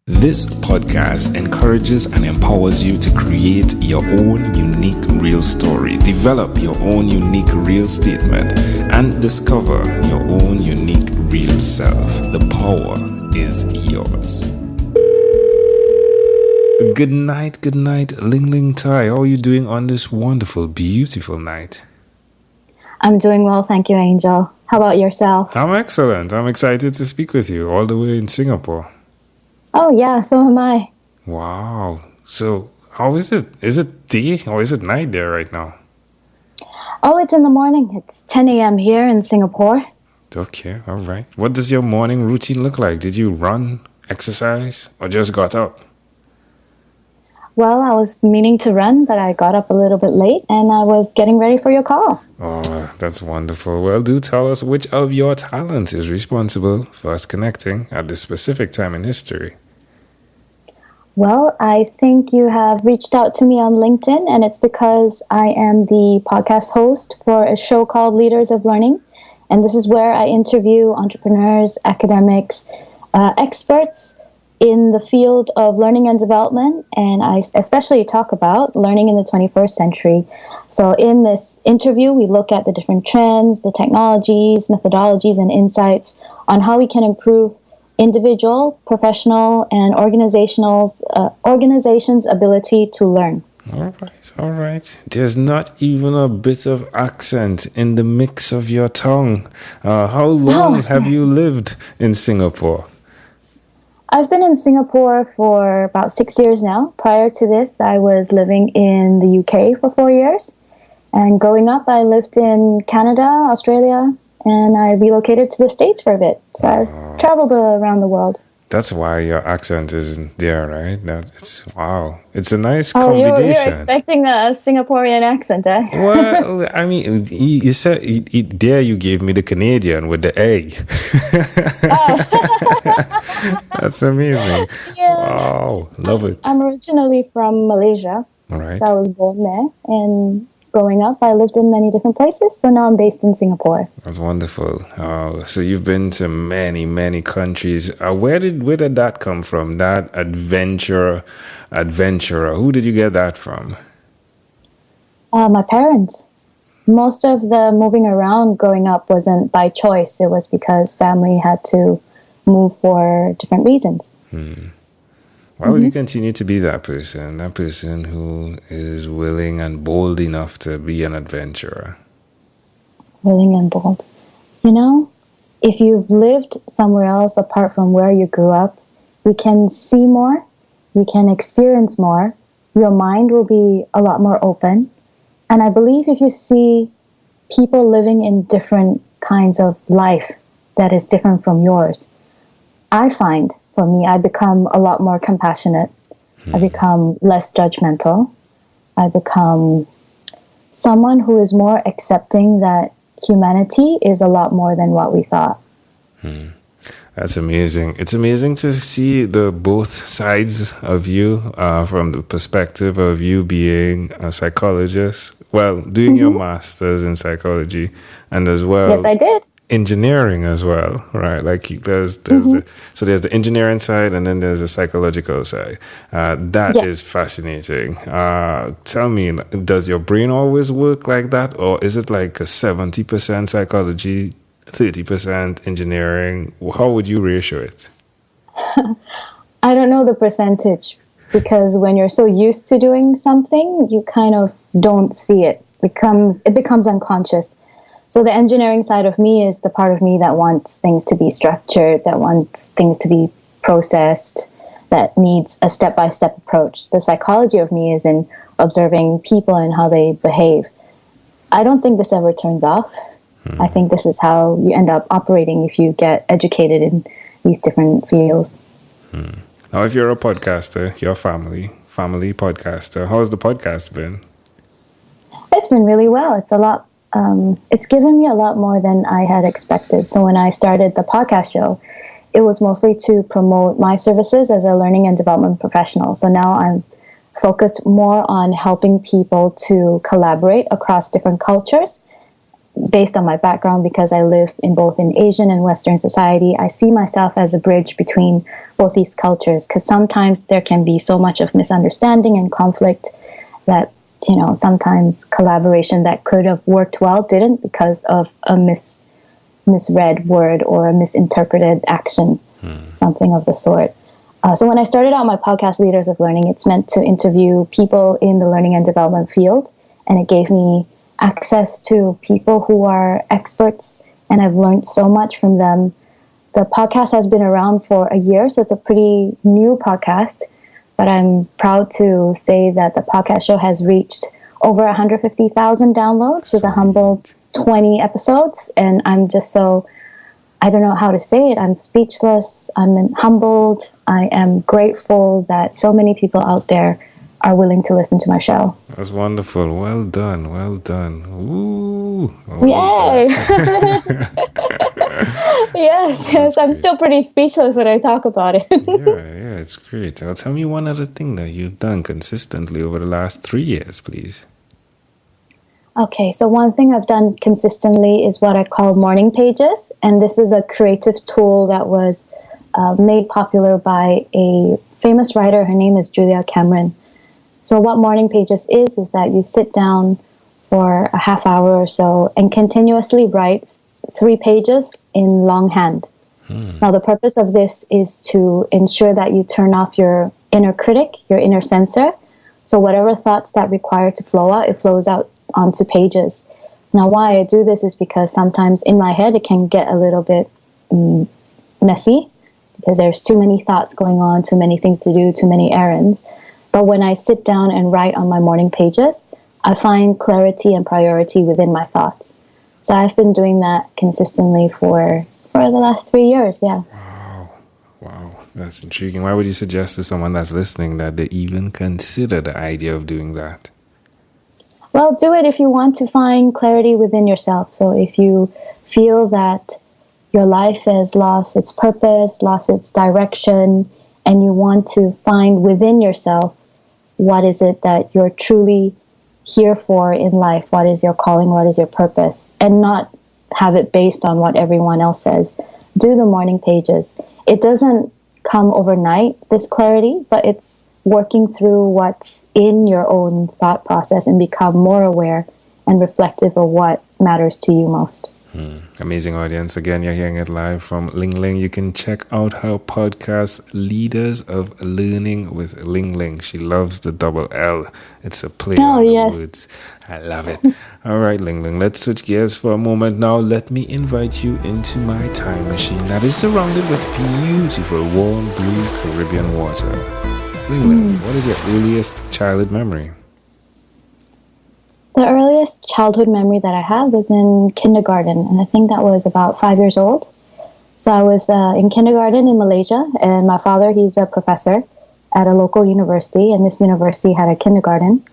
This podcast encourages and empowers you to create your own unique real story, develop your own unique real statement, and discover your own unique real self. The power is yours. Good night, Ling Ling Tai. How are you doing on this wonderful, beautiful night? I'm doing well, thank you, Angel. How about yourself? I'm excellent. I'm excited to speak with you all the way in Singapore. Oh, yeah, so am I. Wow. So, how is it? Is it day or is it night there right now? Oh, it's in the morning. It's 10 a.m. here in Singapore. Okay, all right. What does your morning routine look like? Did you run, exercise, or just got up? Well, I was meaning to run, but I got up a little bit late and I was getting ready for your call. Oh, that's wonderful. Well, do tell us which of your talents is responsible for us connecting at this specific time in history. Well, I think you have reached out to me on LinkedIn, and it's because I am the podcast host for a show called Leaders of Learning. And this is where I interview entrepreneurs, academics, experts in the field of learning and development. And I especially talk about learning in the 21st century. So in this interview, we look at the different trends, the technologies, methodologies, and insights on how we can improve individual, professional, and organizations' ability to learn. All right. There's not even a bit of accent in the mix of your tongue. How long have you lived in Singapore? I've been in Singapore for about 6 years now. Prior to this, I was living in the UK for 4 years. And growing up, I lived in Canada, Australia, and I relocated to the States for a bit. So I've traveled around the world. That's why your accent isn't there, right? Wow. It's a nice combination. You're expecting a Singaporean accent, eh? Well, I mean, you said there you gave me the Canadian with the A. That's amazing. Yeah. Wow. Love it. I'm originally from Malaysia. All right. So I was born there. And growing up, I lived in many different places. So now I'm based in Singapore. That's wonderful. So you've been to many, many countries. Where did that come from? That adventurer? Who did you get that from? My parents. Most of the moving around growing up wasn't by choice. It was because family had to move for different reasons. Why would you continue to be that person who is willing and bold enough to be an adventurer? Willing and bold. You know, if you've lived somewhere else apart from where you grew up, you can see more, you can experience more, your mind will be a lot more open. And I believe if you see people living in different kinds of life that is different from yours, I find, for me, I become a lot more compassionate. I become less judgmental. I become someone who is more accepting that humanity is a lot more than what we thought. That's amazing. It's amazing to see the both sides of you from the perspective of you being a psychologist, doing your master's in psychology, and as well. Yes, I did. Engineering as well, right? Like there's the engineering side and then there's the psychological side. That is fascinating. Tell me, does your brain always work like that, or is it like a 70% psychology, 30% engineering? How would you ratio it? I don't know the percentage, because when you're so used to doing something, you kind of don't see it. It becomes unconscious. So the engineering side of me is the part of me that wants things to be structured, that wants things to be processed, that needs a step-by-step approach. The psychology of me is in observing people and how they behave. I don't think this ever turns off. I think this is how you end up operating if you get educated in these different fields. Now, if you're a podcaster, your family podcaster, how's the podcast been? It's been really well. It's given me a lot more than I had expected. So when I started the podcast show, it was mostly to promote my services as a learning and development professional. So now I'm focused more on helping people to collaborate across different cultures based on my background, because I live in both in Asian and Western society. I see myself as a bridge between both both these cultures, because sometimes there can be so much of misunderstanding and conflict that, sometimes collaboration that could have worked well didn't because of a misread word or a misinterpreted action, something of the sort. So when I started out my podcast, Leaders of Learning, it's meant to interview people in the learning and development field, and it gave me access to people who are experts, and I've learned so much from them. The podcast has been around for a year, so it's a pretty new podcast, but I'm proud to say that the podcast show has reached over 150,000 downloads with a humble 20 episodes, and I'm just so, I don't know how to say it. I'm speechless. I'm humbled. I am grateful that so many people out there are willing to listen to my show. That's wonderful. Well done. Well done. Ooh. Yay! Yes. I'm still pretty speechless when I talk about it. Yeah, it's great. Now, tell me one other thing that you've done consistently over the last 3 years, please. Okay, so one thing I've done consistently is what I call morning pages, and this is a creative tool that was made popular by a famous writer. Her name is Julia Cameron. So what morning pages is that you sit down for a half hour or so and continuously write 3 pages in longhand. Now, the purpose of this is to ensure that you turn off your inner critic, your inner censor. So whatever thoughts that require to flow out, it flows out onto pages. Now, why I do this is because sometimes in my head, it can get a little bit messy because there's too many thoughts going on, too many things to do, too many errands. But when I sit down and write on my morning pages, I find clarity and priority within my thoughts. So I've been doing that consistently for the last 3 years, yeah. Wow, that's intriguing. Why would you suggest to someone that's listening that they even consider the idea of doing that? Well, do it if you want to find clarity within yourself. So if you feel that your life has lost its purpose, lost its direction, and you want to find within yourself what is it that you're truly here for in life, what is your calling, what is your purpose, and not have it based on what everyone else says. Do the morning pages. It doesn't come overnight, this clarity, but it's working through what's in your own thought process and become more aware and reflective of what matters to you most. Amazing audience. Again, you're hearing it live from Ling Ling. You can check out her podcast, Leaders of Learning with Ling Ling. She loves the double L. It's a play on the words. I love it. All right, Ling Ling, let's switch gears for a moment now. Let me invite you into my time machine that is surrounded with beautiful, warm, blue Caribbean water. Ling Ling, what is your earliest childhood memory? The earliest childhood memory that I have was in kindergarten, and I think that was about 5 years old. So I was in kindergarten in Malaysia, and my father, he's a professor at a local university, and this university had a kindergarten.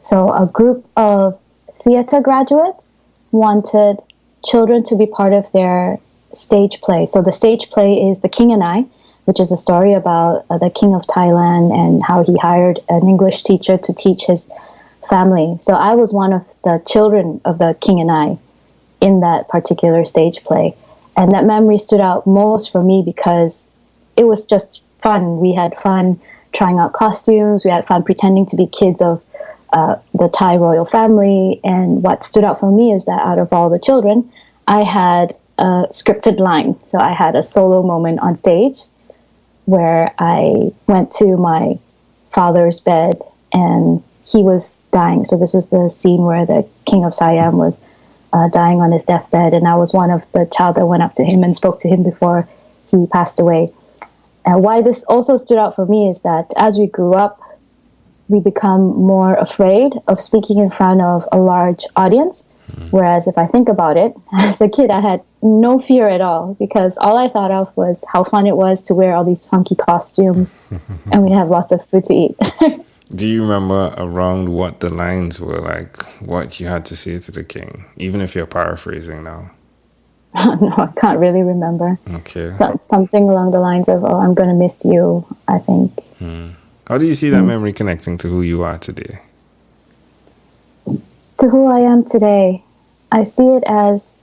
So a group of theater graduates wanted children to be part of their stage play. So the stage play is The King and I, which is a story about the King of Thailand and how he hired an English teacher to teach his family. So I was one of the children of the King and I in that particular stage play. And that memory stood out most for me because it was just fun. We had fun trying out costumes. We had fun pretending to be kids of the Thai royal family. And what stood out for me is that out of all the children, I had a scripted line. So I had a solo moment on stage where I went to my father's bed and he was dying. So this was the scene where the King of Siam was dying on his deathbed, and I was one of the child that went up to him and spoke to him before he passed away. And why this also stood out for me is that as we grew up, we become more afraid of speaking in front of a large audience. Whereas if I think about it, as a kid, I had no fear at all because all I thought of was how fun it was to wear all these funky costumes and we have lots of food to eat. Do you remember around what the lines were like, what you had to say to the king, even if you're paraphrasing now? No, I can't really remember. Okay. Something along the lines of, oh, I'm going to miss you, I think. How do you see that memory connecting to who you are today? To who I am today, I see it as,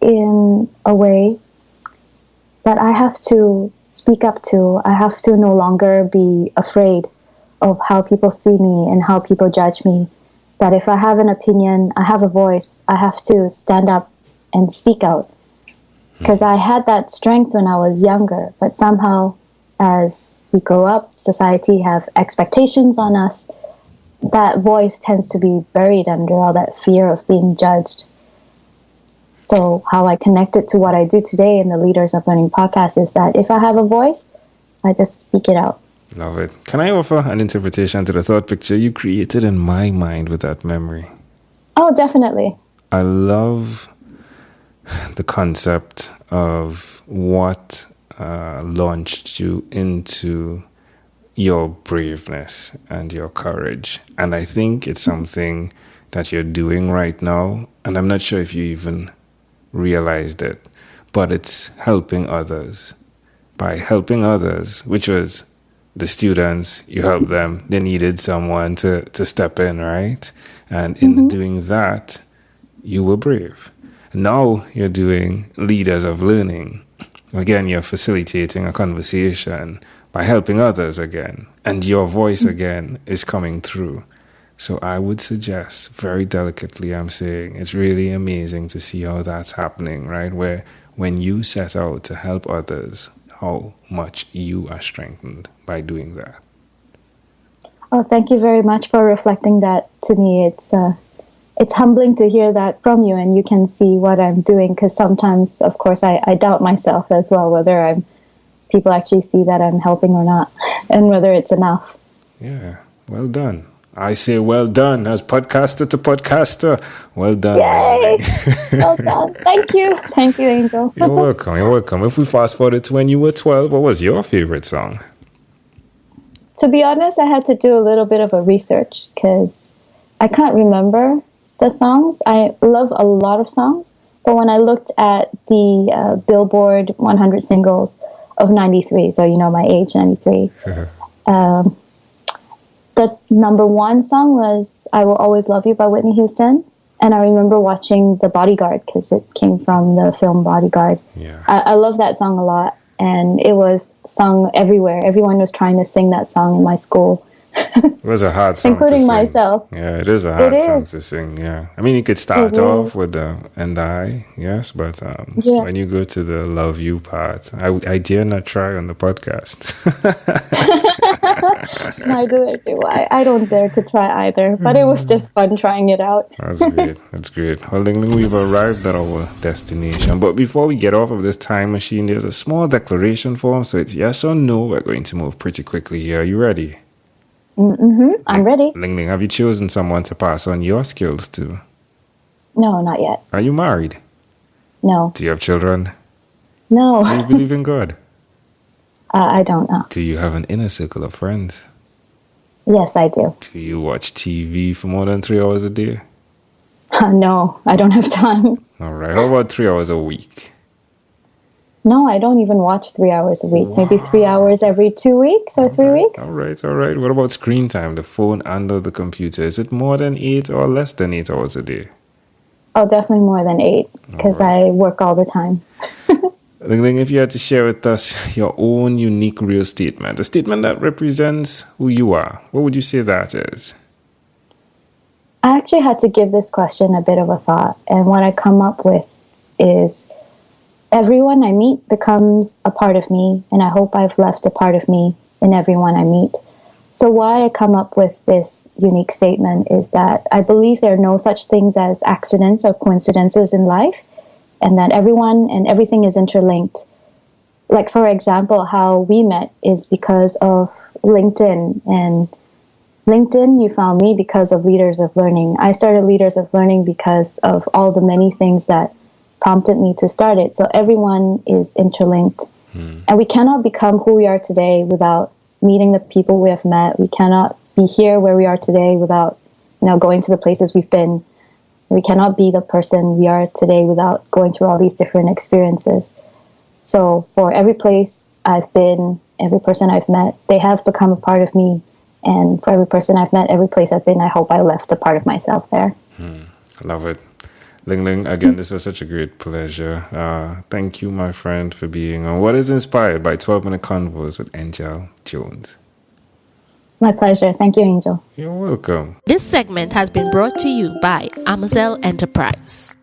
in a way, that I have to speak up to. I have to no longer be afraid of how people see me and how people judge me. That if I have an opinion, I have a voice, I have to stand up and speak out. Because I had that strength when I was younger, but somehow as we grow up, society have expectations on us, that voice tends to be buried under all that fear of being judged. So how I connect it to what I do today in the Leaders of Learning podcast is that if I have a voice, I just speak it out. Love it. Can I offer an interpretation to the thought picture you created in my mind with that memory? Oh, definitely. I love the concept of what launched you into your braveness and your courage. And I think it's something that you're doing right now. And I'm not sure if you even realized it, but it's helping others. By helping others, which was the students, you helped them, they needed someone to step in, right? And in doing that, you were brave. Now you're doing Leaders of Learning. Again, you're facilitating a conversation by helping others again. And your voice again is coming through. So I would suggest, very delicately, I'm saying, it's really amazing to see how that's happening, right? Where when you set out to help others, how much you are strengthened by doing that. Oh, thank you very much for reflecting that to me. It's humbling to hear that from you, and you can see what I'm doing, because sometimes, of course, I doubt myself as well, whether people actually see that I'm helping or not, and whether it's enough. Yeah, well done. I say well done as podcaster to podcaster. Well done. Yay! Well done. Thank you. Thank you, Angel. You're welcome. You're welcome. If we fast forward to when you were 12, what was your favorite song? To be honest, I had to do a little bit of a research because I can't remember the songs. I love a lot of songs, but when I looked at the Billboard 100 singles of 93, so you know my age, 93, the number one song was I Will Always Love You by Whitney Houston. And I remember watching The Bodyguard because it came from the film Bodyguard. Yeah. I love that song a lot. And it was sung everywhere. Everyone was trying to sing that song in my school. It was a hard song including to sing. myself. Yeah, it is a hard song to sing, yeah. I mean, you could start off with the And I, yes, but when you go to the Love You part, I dare not try on the podcast. I do. I don't dare to try either, but it was just fun trying it out. That's great. That's great. Well, Ling Ling, we've arrived at our destination. But before we get off of this time machine, there's a small declaration form. So it's yes or no. We're going to move pretty quickly here. Are you ready? I'm ready. Ling Ling, have you chosen someone to pass on your skills to? No, not yet. Are you married? No. Do you have children? No. Do you believe in God? I don't know. Do you have an inner circle of friends? Yes, I do. Do you watch TV for more than 3 hours a day? No, I don't have time. All right. How about 3 hours a week? No, I don't even watch 3 hours a week. Wow. Maybe 3 hours every 2 weeks or 3 weeks. All right. What about screen time, the phone and the computer? Is it more than 8 or less than 8 hours a day? Oh, definitely more than 8 because I work all the time. Ling Ling, if you had to share with us your own unique real statement, a statement that represents who you are, what would you say that is? I actually had to give this question a bit of a thought. And what I come up with is everyone I meet becomes a part of me. And I hope I've left a part of me in everyone I meet. So why I come up with this unique statement is that I believe there are no such things as accidents or coincidences in life. And that everyone and everything is interlinked. Like, for example, how we met is because of LinkedIn. And LinkedIn, you found me because of Leaders of Learning. I started Leaders of Learning because of all the many things that prompted me to start it. So everyone is interlinked. And we cannot become who we are today without meeting the people we have met. We cannot be here where we are today without, going to the places we've been. We cannot be the person we are today without going through all these different experiences. So for every place I've been, every person I've met, they have become a part of me. And for every person I've met, every place I've been, I hope I left a part of myself there. Love it. Ling Ling, again, this was such a great pleasure. Thank you, my friend, for being on What is Inspired by 12-Minute Convos with Angel Jones. My pleasure. Thank you, Angel. You're welcome. This segment has been brought to you by Amazel Enterprise.